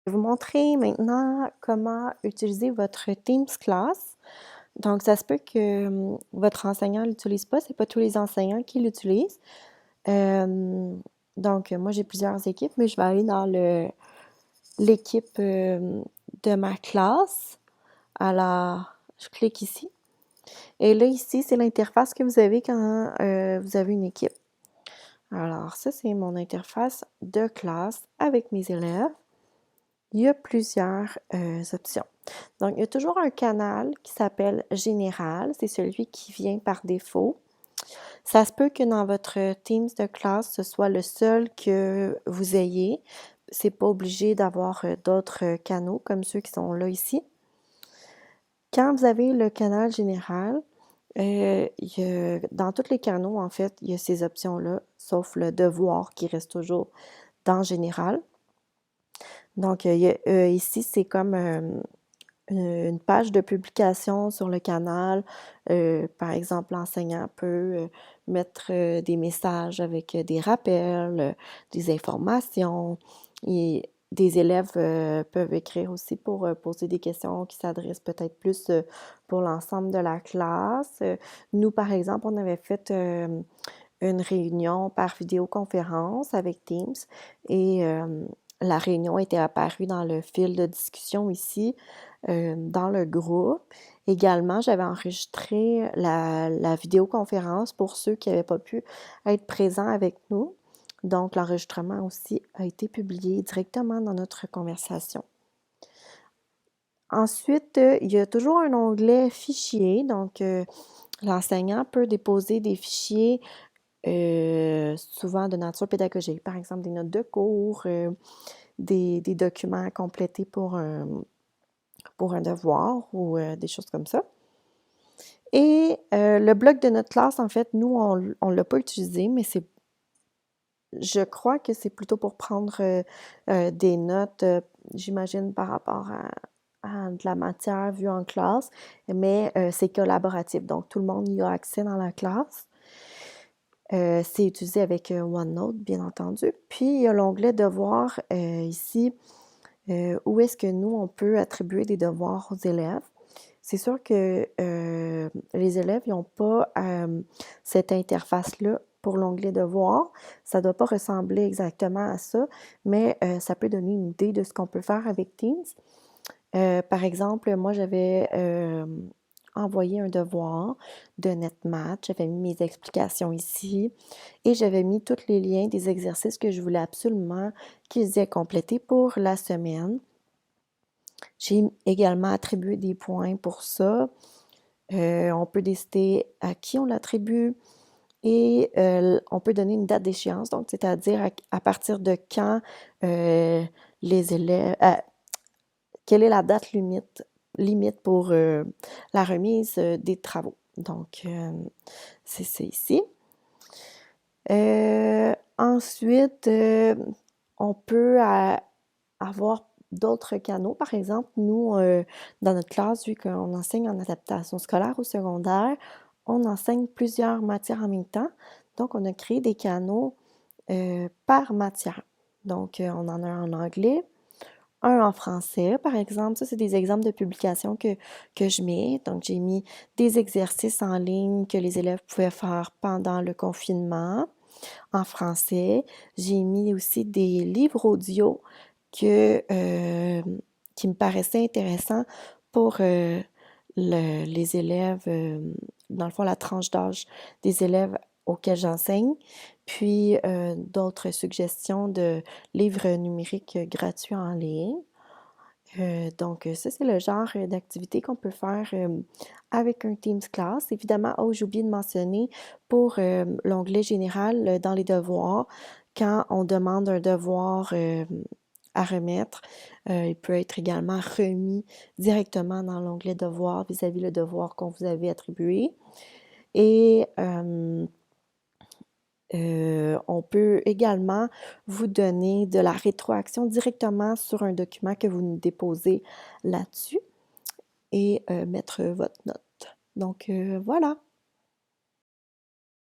Je vais vous montrer maintenant comment utiliser votre Teams Class. Donc, ça se peut que votre enseignant ne l'utilise pas, c'est pas tous les enseignants qui l'utilisent. Donc, moi, j'ai plusieurs équipes, mais je vais aller dans l'équipe de ma classe. Alors, je clique ici. Et là, ici, c'est l'interface que vous avez quand vous avez une équipe. Alors, ça, c'est mon interface de classe avec mes élèves. Il y a plusieurs options. Donc, il y a toujours un canal qui s'appelle Général. C'est celui qui vient par défaut. Ça se peut que dans votre Teams de classe, ce soit le seul que vous ayez. C'est pas obligé d'avoir d'autres canaux comme ceux qui sont là ici. Quand vous avez le canal Général, dans tous les canaux, en fait, il y a ces options-là, sauf le devoir qui reste toujours dans Général. Donc, ici, c'est comme une page de publication sur le canal. Par exemple, l'enseignant peut mettre des messages avec des rappels, des informations. Et des élèves peuvent écrire aussi pour poser des questions qui s'adressent peut-être plus pour l'ensemble de la classe. Nous, par exemple, on avait fait une réunion par vidéoconférence avec Teams et la réunion était apparue dans le fil de discussion ici, dans le groupe. Également, j'avais enregistré la vidéoconférence pour ceux qui n'avaient pas pu être présents avec nous. Donc, l'enregistrement aussi a été publié directement dans notre conversation. Ensuite, il y a toujours un onglet Fichiers. Donc, l'enseignant peut déposer des fichiers souvent de nature pédagogique, par exemple des notes de cours, des documents à compléter pour un devoir ou des choses comme ça. Et le bloc de notre classe, en fait, nous, on ne l'a pas utilisé, mais je crois que c'est plutôt pour prendre des notes, j'imagine, par rapport à de la matière vue en classe, mais c'est collaboratif, donc tout le monde y a accès dans la classe. C'est utilisé avec OneNote, bien entendu. Puis, il y a l'onglet Devoirs ici, où est-ce que nous, on peut attribuer des devoirs aux élèves. C'est sûr que les élèves n'ont pas cette interface-là pour l'onglet Devoirs. Ça ne doit pas ressembler exactement à ça, mais ça peut donner une idée de ce qu'on peut faire avec Teams. Par exemple, moi, j'avais envoyé un devoir de NetMath. J'avais mis mes explications ici et j'avais mis tous les liens des exercices que je voulais absolument qu'ils aient complétés pour la semaine. J'ai également attribué des points pour ça. On peut décider à qui on l'attribue et on peut donner une date d'échéance, donc c'est-à-dire à partir de quand les élèves... quelle est la date limite pour la remise des travaux. Donc, c'est ça ici. Ensuite, on peut avoir d'autres canaux. Par exemple, nous, dans notre classe, vu qu'on enseigne en adaptation scolaire au secondaire, on enseigne plusieurs matières en même temps. Donc, on a créé des canaux par matière. Donc, on en a un en anglais, un en français, par exemple. Ça, c'est des exemples de publications que je mets. Donc, j'ai mis des exercices en ligne que les élèves pouvaient faire pendant le confinement en français. J'ai mis aussi des livres audio qui me paraissaient intéressants pour les élèves, dans le fond, la tranche d'âge des élèves auxquels j'enseigne, puis d'autres suggestions de livres numériques gratuits en ligne. Donc, ça, c'est le genre d'activité qu'on peut faire avec un Teams Class. Évidemment, j'ai oublié de mentionner pour l'onglet général dans les devoirs, quand on demande un devoir à remettre, il peut être également remis directement dans l'onglet devoirs vis-à-vis le devoir qu'on vous avait attribué. Et on peut également vous donner de la rétroaction directement sur un document que vous nous déposez là-dessus et mettre votre note. Donc, voilà.